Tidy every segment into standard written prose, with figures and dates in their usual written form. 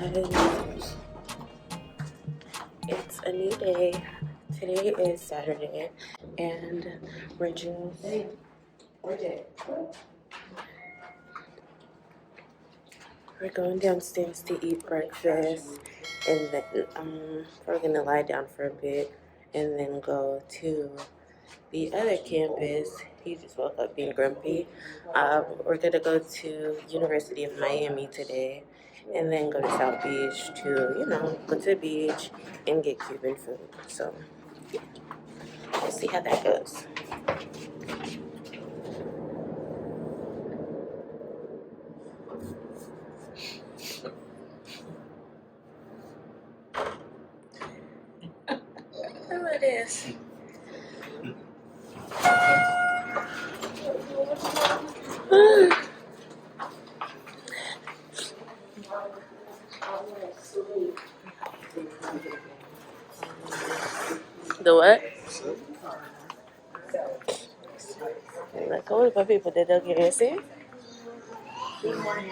guys, it's a new day. Today is Saturday and we're going downstairs to eat breakfast, and then we're gonna lie down for a bit and then go to the other campus. He just woke up being grumpy. We're gonna go to University of Miami today and then go to South Beach to, go to the beach and get Cuban food. So we'll see how that goes. How it is. The what? Like, all the people that don't get see. Good morning.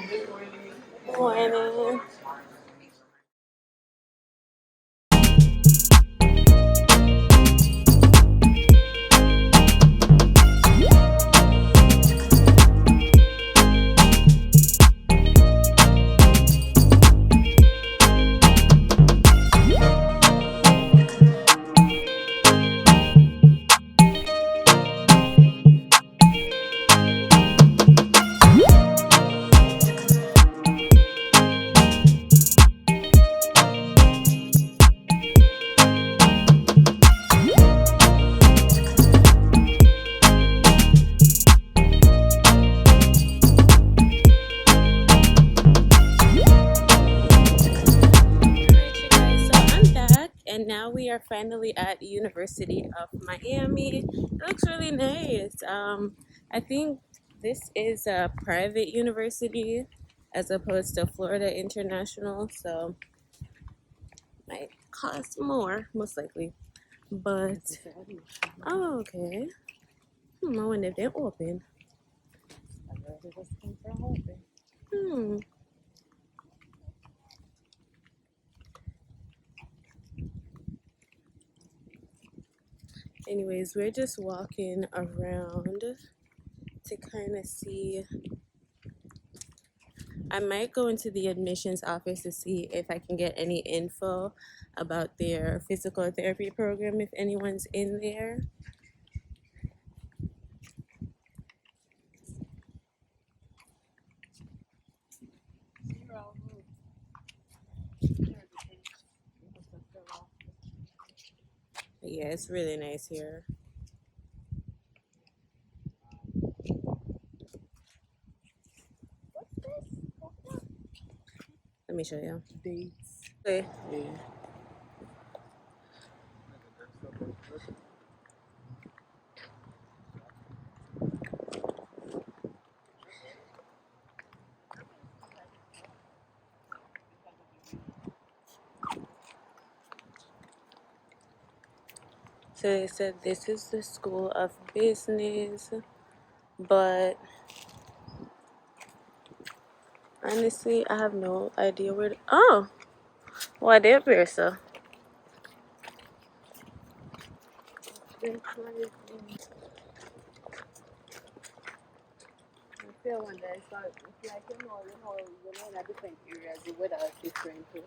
And now we are finally at University of Miami. It looks really nice. I think this is a private university as opposed to Florida International, so might cost more, most likely. But oh, okay. I wonder if they're open. Hmm. Anyways, we're just walking around to kind of see. I might go into the admissions office to see if I can get any info about their physical therapy program if anyone's in there. But yeah, it's really nice here. Let me show you. Dates. Okay. Yeah. So they said this is the School of Business, but honestly, I have no idea where. Oh, why they're there, so. One day, it's like in a different areas, the weather is different too.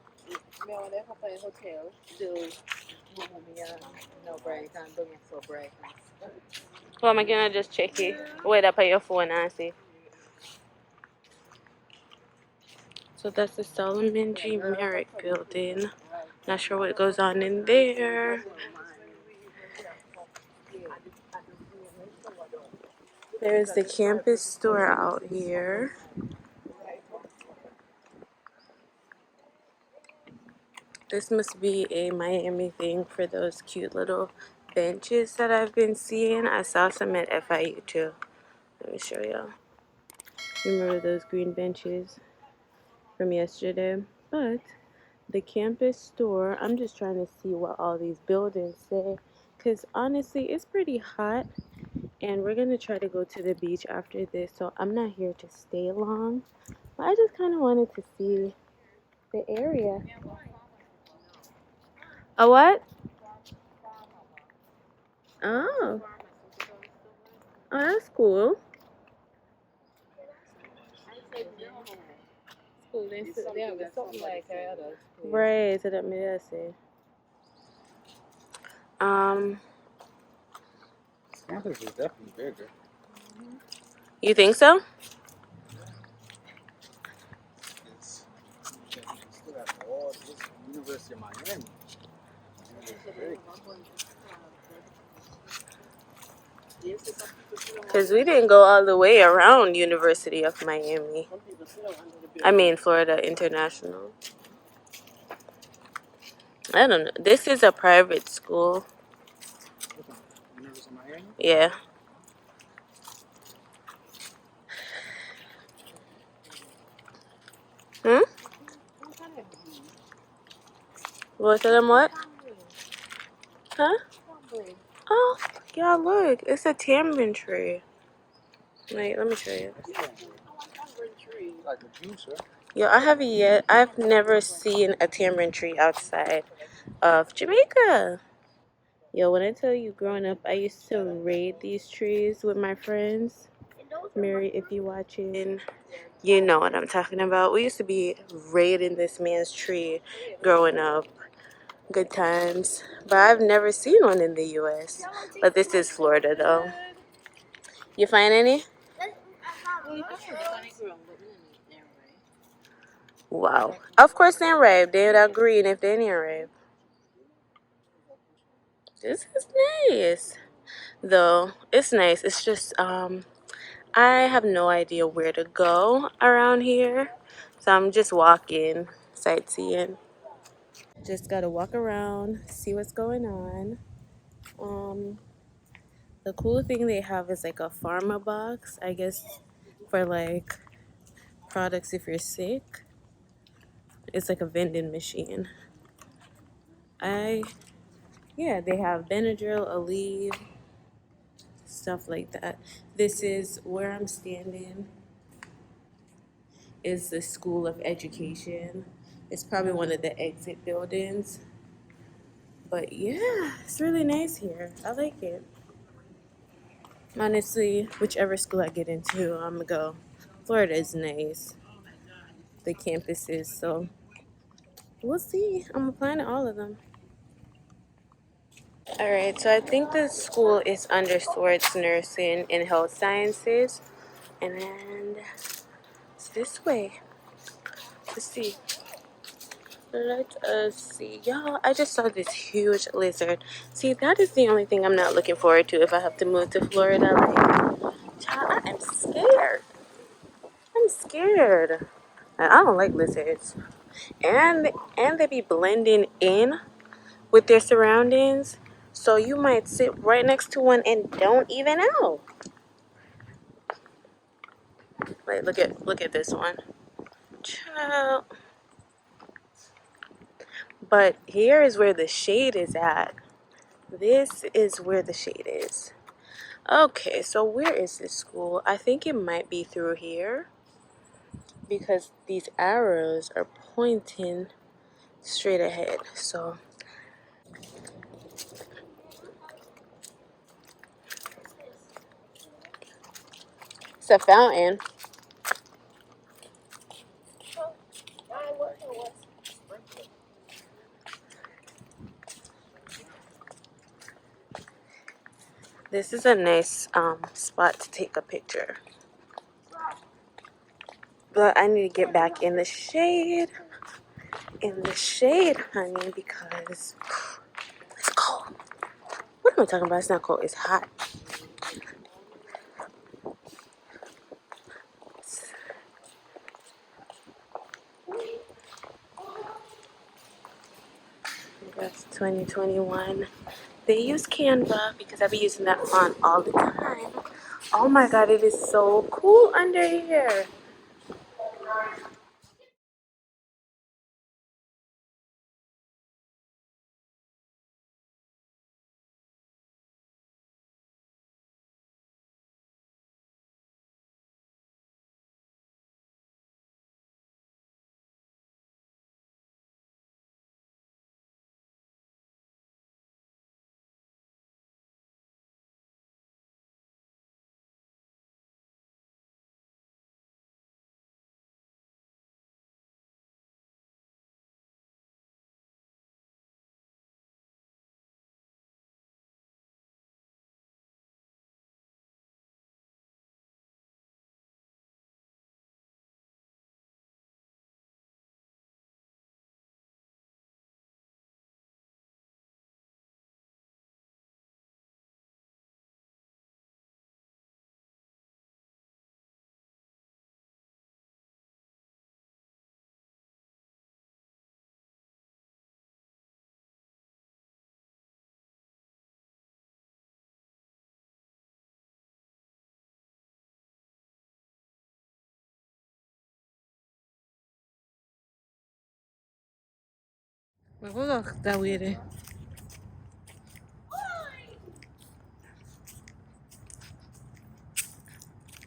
Me when I find hotel, no bright and don't so bright. Well, I'm gonna just check it. Wait up on your phone and see. So that's the Solomon G. Merritt building. Not sure what goes on in there. There's the campus store out here. This must be a Miami thing for those cute little benches that I've been seeing. I saw some at FIU too. Let me show y'all. Remember those green benches from yesterday? But the campus store, I'm just trying to see what all these buildings say, because honestly it's pretty hot and we're gonna try to go to the beach after this, so I'm not here to stay long, but I just kind of wanted to see the area. A what? Oh. Oh, that's cool. School, they have something like our other school. Right, so that made us say. Campus is definitely bigger. You think so? It's still got all this University of Miami. Because we didn't go all the way around University of Miami. I mean, Florida International. I don't know. This is a private school. University of Miami? Yeah. Hmm? What tell them what? Huh? Oh, yeah, look. It's a tamarind tree. Wait, let me show you. Like a juicer. Yo, I haven't yet. I've never seen a tamarind tree outside of Jamaica. Yo, when I tell you growing up, I used to raid these trees with my friends. Mary, if you watching, you know what I'm talking about. We used to be raiding this man's tree growing up. Good times. But I've never seen one in the U.S. But this is Florida, though. You find any? Wow. Of course they're ripe. They're that green if they're not ripe. This is nice. Though, it's nice. It's just, I have no idea where to go around here. So I'm just walking, sightseeing. Just gotta walk around, see what's going on. Um, the cool thing they have is like a pharma box, I guess, for like products if you're sick. It's like a vending machine. Yeah, they have Benadryl, Aleve, stuff like that. This is where I'm standing. Is the School of Education. It's probably one of the exit buildings. But yeah, it's really nice here. I like it. Honestly, whichever school I get into, I'm gonna go. Florida is nice. The campuses, so we'll see. I'm applying to all of them. All right, so I think the school is under sports nursing and health sciences, and it's this way. Let's see. Let us see. Y'all, I just saw this huge lizard. See, that is the only thing I'm not looking forward to if I have to move to Florida. Like, child, I am scared. I'm scared. I don't like lizards. And they be blending in with their surroundings. So you might sit right next to one and don't even know. Like look at this one. Child. But here is where the shade is at. This is where the shade is. Okay, so where is this school? I think it might be through here because these arrows are pointing straight ahead. So it's a fountain. This is a nice spot to take a picture. But I need to get back in the shade. In the shade, honey, because it's cold. What am I talking about? It's not cold, it's hot. That's 2021. They use Canva because I be using that font all the time. Oh my god, it is so cool under here. Vou dar o ir.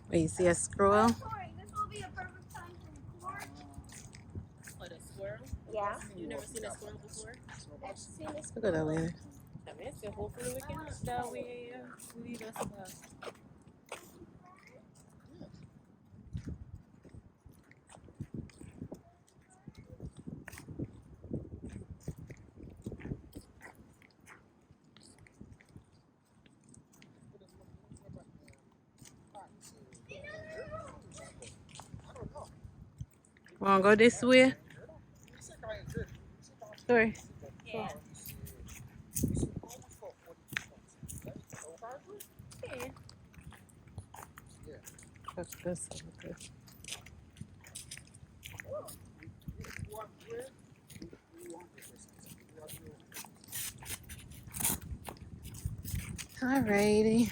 Wait, you see a squirrel? This will be a perfect time to record. What, a squirrel? Yeah. You've never seen a squirrel before? I've seen this. Look at that lady. También se hopefully we can that we lead us back. Wanna go this way? Tori. Yeah. That's this. Alrighty.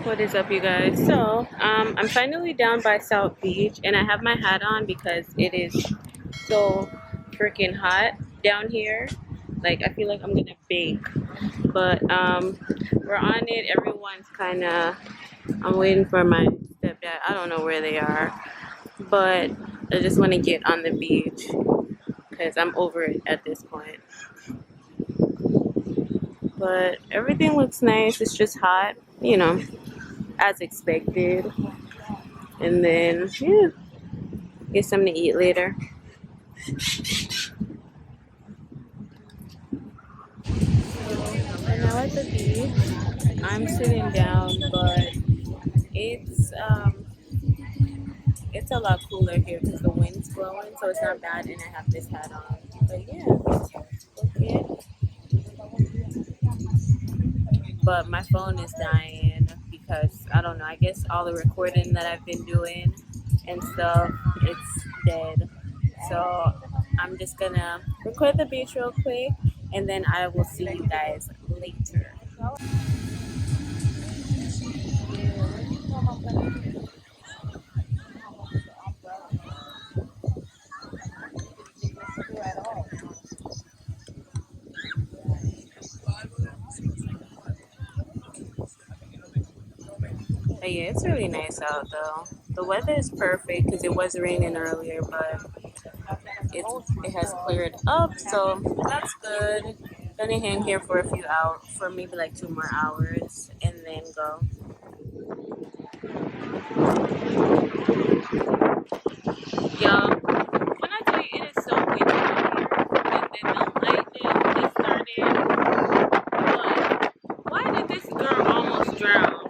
What is up, you guys? So I'm finally down by South Beach and I have my hat on because it is so freaking hot down here. Like, I feel like I'm gonna bake, but we're on it. Everyone's kind of, I'm waiting for my stepdad. I don't know where they are, but I just want to get on the beach because I'm over it at this point. But everything looks nice. It's just hot, you know, as expected. And then, yeah, get something to eat later. We're now at the beach. I'm sitting down, but it's a lot cooler here because the wind's blowing, so it's not bad, and I have this hat on. But yeah, okay. But my phone is dying because I don't know. I guess all the recording that I've been doing and stuff, it's dead. So I'm just gonna record the beach real quick, and then I will see you guys later. But yeah, it's really nice out though. The weather is perfect because it was raining earlier, but it has cleared up, so that's good. Gonna hang here for a few hours, for maybe like 2 more hours, and then go. Yo, when I tell you it is so windy out here, and then the lightning just started. But why did this girl almost drown?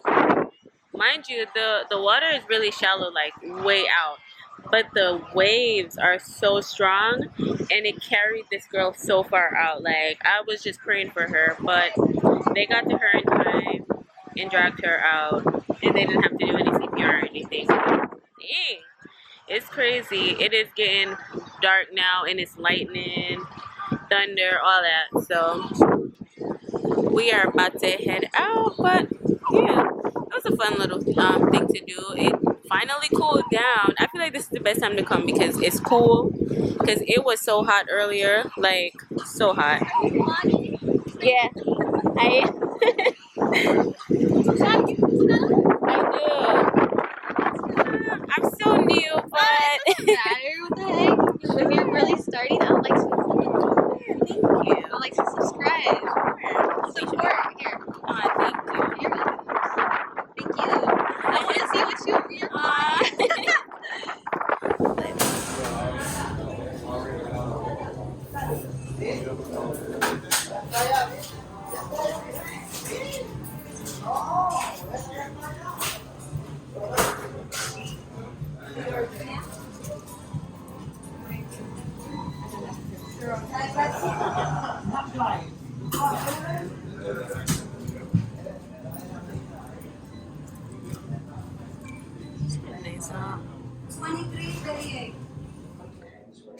Mind you, the water is really shallow, like way out. But the waves are so strong and it carried this girl so far out. Like, I was just praying for her, but they got to her in time and dragged her out, and they didn't have to do any CPR or anything. Dang, it's crazy. It is getting dark now and it's lightning, thunder, all that. So we are about to head out, but yeah, it was a fun little thing to do. It finally cooled down. I feel like this is the best time to come because it's cool, because it was so hot earlier, like so hot. Yeah, I do. I'm so new, but What the heck? If you're really starting, I would like to. thank you. I would like to subscribe. Support here. Thank you. You're welcome. Thank you. I want to see what you read.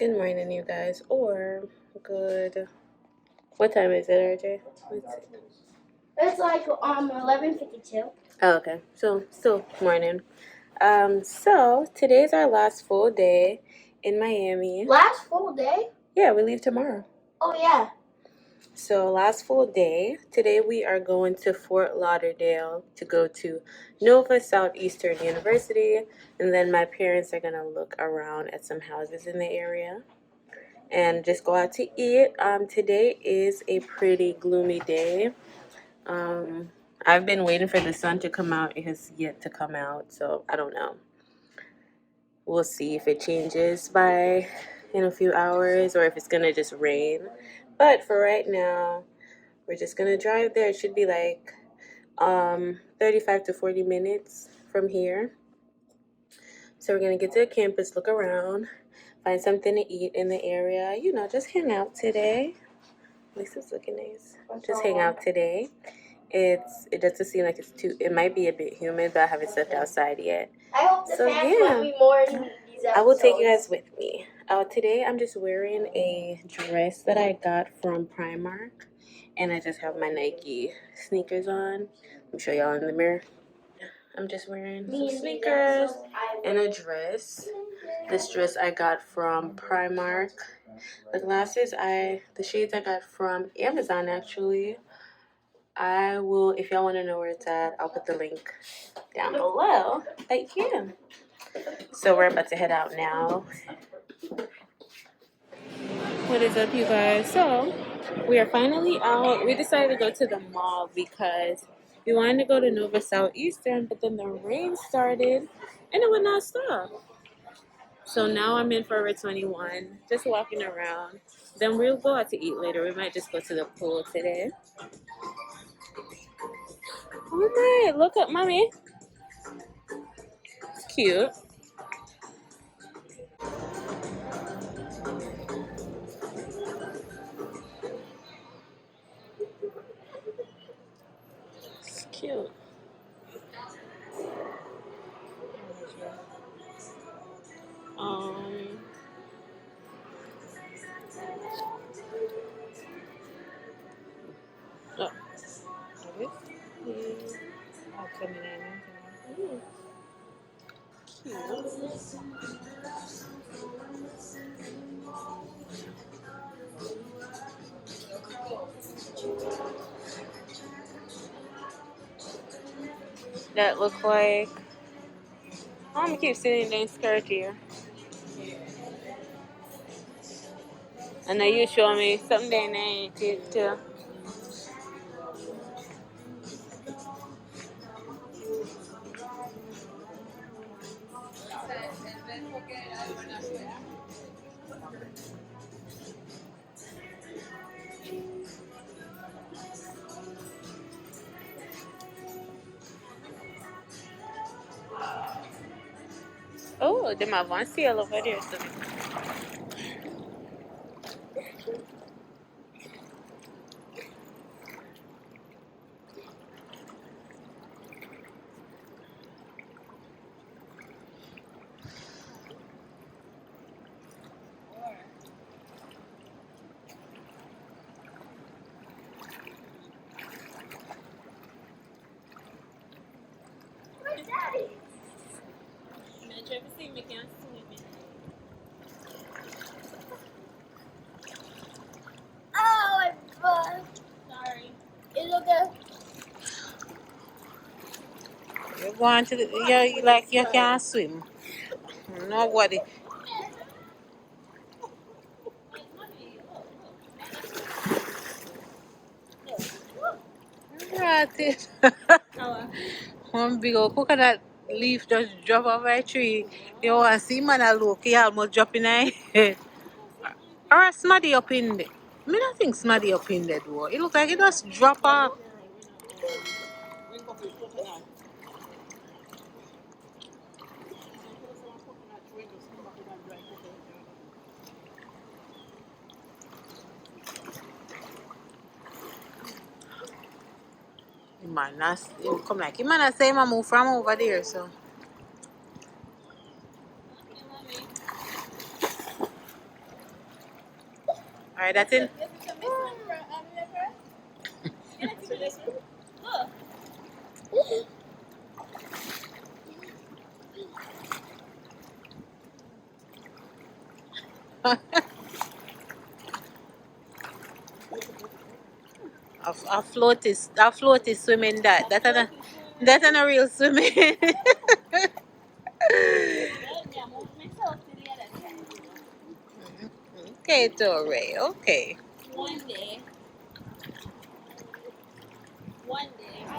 Good morning, you guys, or good. What time is it, RJ? It's like 11:52. Oh, okay. So still morning. So today's our last full day in Miami. Last full day? Yeah, we leave tomorrow. Oh yeah. So last full day. Today we are going to Fort Lauderdale to go to Nova Southeastern University, and then my parents are gonna look around at some houses in the area and just go out to eat. Today is a pretty gloomy day. I've been waiting for the sun to come out. It has yet to come out, so I don't know. We'll see if it changes by in a few hours or if it's gonna just rain. But for right now, we're just gonna drive there. It should be like 35 to 40 minutes from here. So we're gonna get to the campus, look around, find something to eat in the area. You know, just hang out today. At least it's looking nice. Just hang out today. It doesn't seem like it's too. It might be a bit humid, but I haven't stepped outside yet. I hope the So, fans yeah. let me more in these episodes. I will take you guys with me. Today I'm just wearing a dress that I got from Primark, and I just have my Nike sneakers on. Let me show y'all in the mirror. I'm just wearing some sneakers and a dress. This dress I got from Primark. The glasses the shades I got from Amazon actually. I will, if y'all want to know where it's at, I'll put the link down below. But yeah. So we're about to head out now. What is up, you guys? So we are finally out. We decided to go to the mall because we wanted to go to Nova Southeastern, but then the rain started and it would not stop. So now I'm in Forever 21, just walking around. Then we'll go out to eat later. We might just go to the pool today. Oh my, look up, mommy. It's cute. It's cute. Um, oh, that look like. I'm gonna keep sitting there skirt here. And then you show me something that ain't it too. Oh, they might want to see all over there. So. Where's Daddy? Oh, my butt. Sorry. It's okay. You want to, you like you can't swim. Nobody. Right. One big old coconut leaf just drop off a tree. You want to see man a look, he almost drop in a head. Or a smaddy up in there. I don't think smaddy up in there though. It look like it just drop off. Man, that's you come like you man I say I move from over there so. Alright, that's it. A float is swimming that. That's not a real swimming. Okay, Tori. Okay. One day.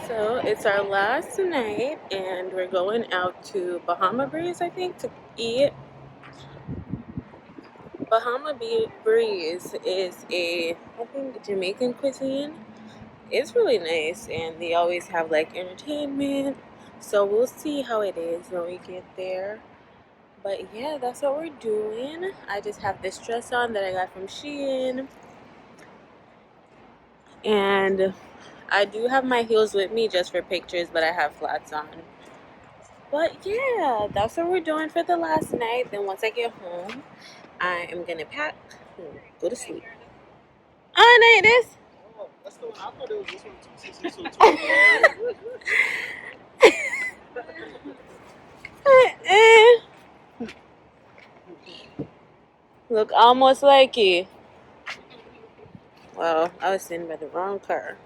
So it's our last night, and we're going out to Bahama Breeze, I think, to eat. Breeze is I think, Jamaican cuisine. It's really nice, and they always have like entertainment. So we'll see how it is when we get there. But yeah, that's what we're doing. I just have this dress on that I got from Shein, and I do have my heels with me just for pictures, but I have flats on. But yeah, that's what we're doing for the last night. Then once I get home, I am gonna pack and go to sleep. Oh, no, it is. Oh, that's the one. I thought it was this one, 2602. Look almost like you. Well, I was sitting by the wrong car.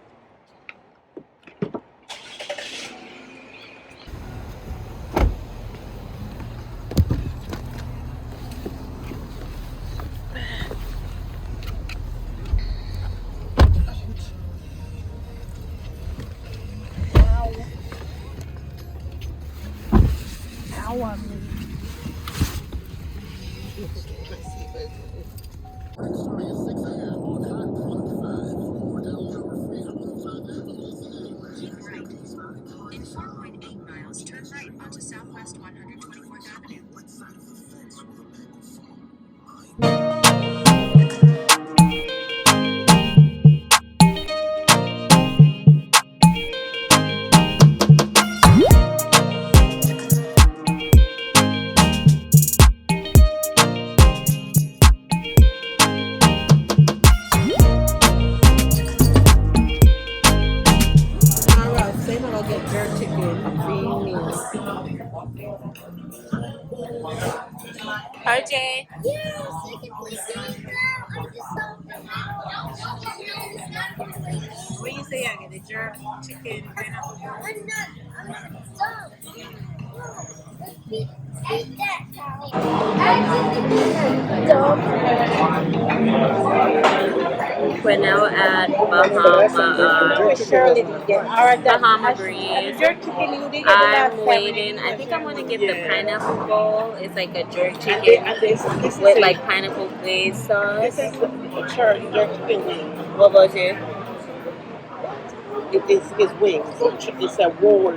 In 4.8 miles, turn right onto Southwest 124th Avenue. Tomorrow, say I'll get jerk chicken free meals. RJ. Yes, I can play games now. I just saw them now. What you say? I get the jerk chicken pineapple. I'm not dumb. No, eat that cow. We're now at Bahama Breeze. I'm waiting. I think I'm gonna get the pineapple bowl. It's like a jerk chicken with like pineapple glazed sauce. This is a jerk chicken wing. What about you? It's wings. It's a whole,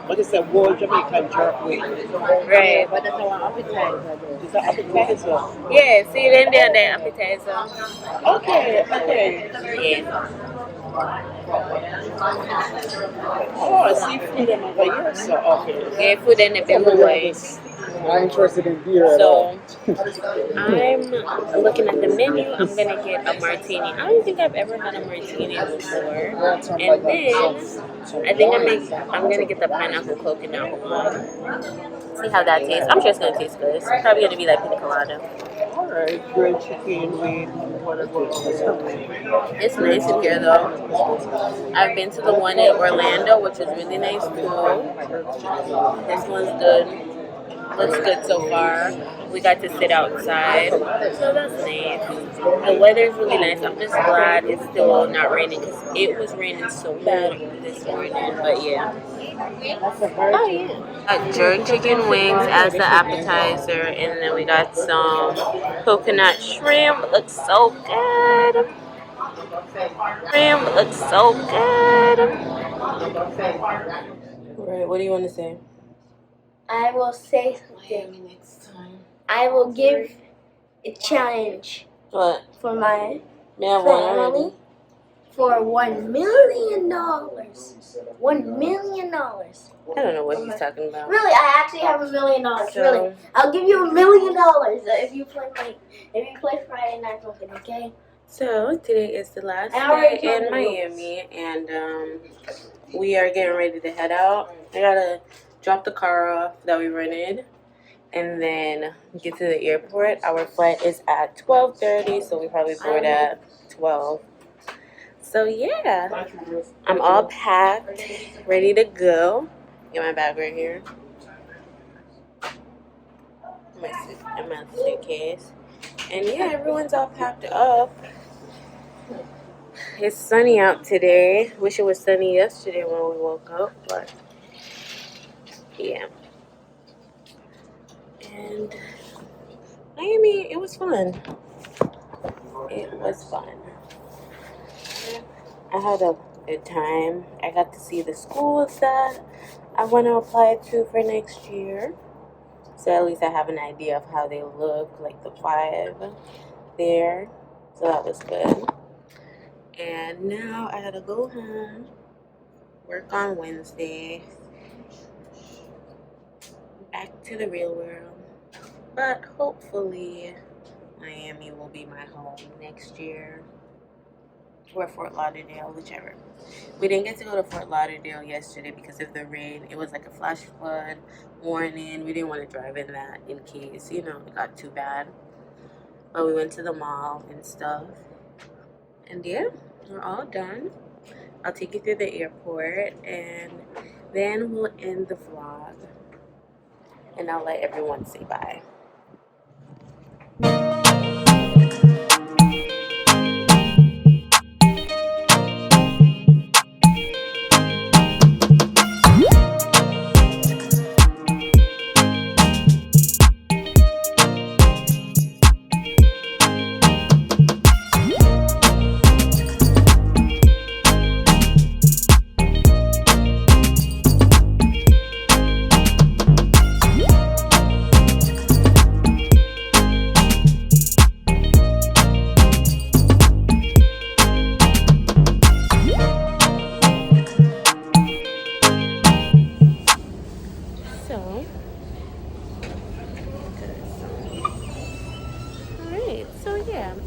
but it's a whole Jamaican jerk wing. Right. But that's our appetizer. It's an appetizer. Yeah, see then they're the appetizer. Okay. Yeah. Oh, seafood and over here, so okay. Yeah, food and a bit away. I'm interested in beer at So all. I'm looking at the menu. I'm gonna get a martini. I don't think I've ever had a martini before. And then I think I'm gonna get the pineapple coconut one. See how that tastes. I'm sure it's gonna taste good. It's probably gonna be like pina colada. Alright, grilled chicken with whatever. It's nice in here though. I've been to the one in Orlando, which is really nice too. This one's good. Looks good so far. We got to sit outside, so that's nice. The weather's really nice. I'm just glad it's still not raining because it was raining so bad this morning. But yeah. Oh yeah. Jerk chicken wings as the appetizer, and then we got some coconut shrimp. Looks so good. Shrimp looks so good. Right. What do you want to say? I will say something. Next time. I will give a challenge What? for my Yeah, one already. family for $1 million. $1 million. I don't know what he's talking about. Really, I actually have $1 million. So- Really, I'll give you $1 million if you play Friday Night Funkin', okay? So today is the last day in Miami, and we are getting ready to head out. I gotta drop the car off that we rented, and then get to the airport. Our flight is at 12:30, so we probably board at 12. So yeah, I'm all packed, ready to go. Get my bag right here. My suitcase. And yeah, everyone's all packed up. It's sunny out today. Wish it was sunny yesterday when we woke up, but yeah. And Miami, it was fun. It was fun. I had a good time. I got to see the schools that I want to apply to for next year. So at least I have an idea of how they look, like the 5 there. So that was good. And now I gotta go home, work on Wednesday, back to the real world. But hopefully Miami will be my home next year. Or Fort Lauderdale, whichever. We didn't get to go to Fort Lauderdale yesterday because of the rain. It was like a flash flood warning. We didn't want to drive in that in case, it got too bad. But we went to the mall and stuff. And yeah, we're all done. I'll take you through the airport, and then we'll end the vlog. And I'll let everyone say bye.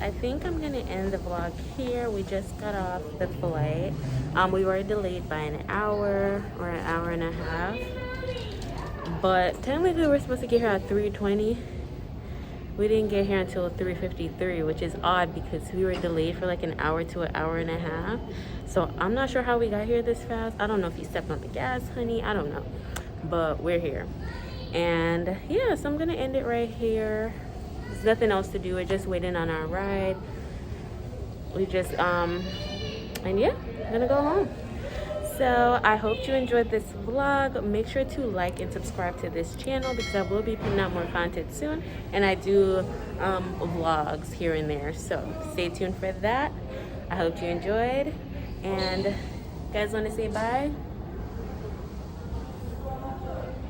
I think I'm gonna end the vlog here. We just got off the flight. We were delayed by an hour or an hour and a half, but technically we're supposed to get here at 3:20. We didn't get here until 3:53, which is odd because we were delayed for like an hour to an hour and a half. So I'm not sure how we got here this fast. I don't know if you stepped on the gas, honey. I don't know, but we're here. And yeah, so I'm gonna end it right here. There's nothing else to do. We're just waiting on our ride. We just and yeah, I'm gonna go home. So I hope you enjoyed this vlog. Make sure to like and subscribe to this channel because I will be putting out more content soon, and I do vlogs here and there, so stay tuned for that. I hope you enjoyed, and you guys want to say bye?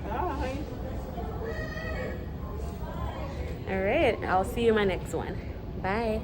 Bye. All right, I'll see you in my next one. Bye.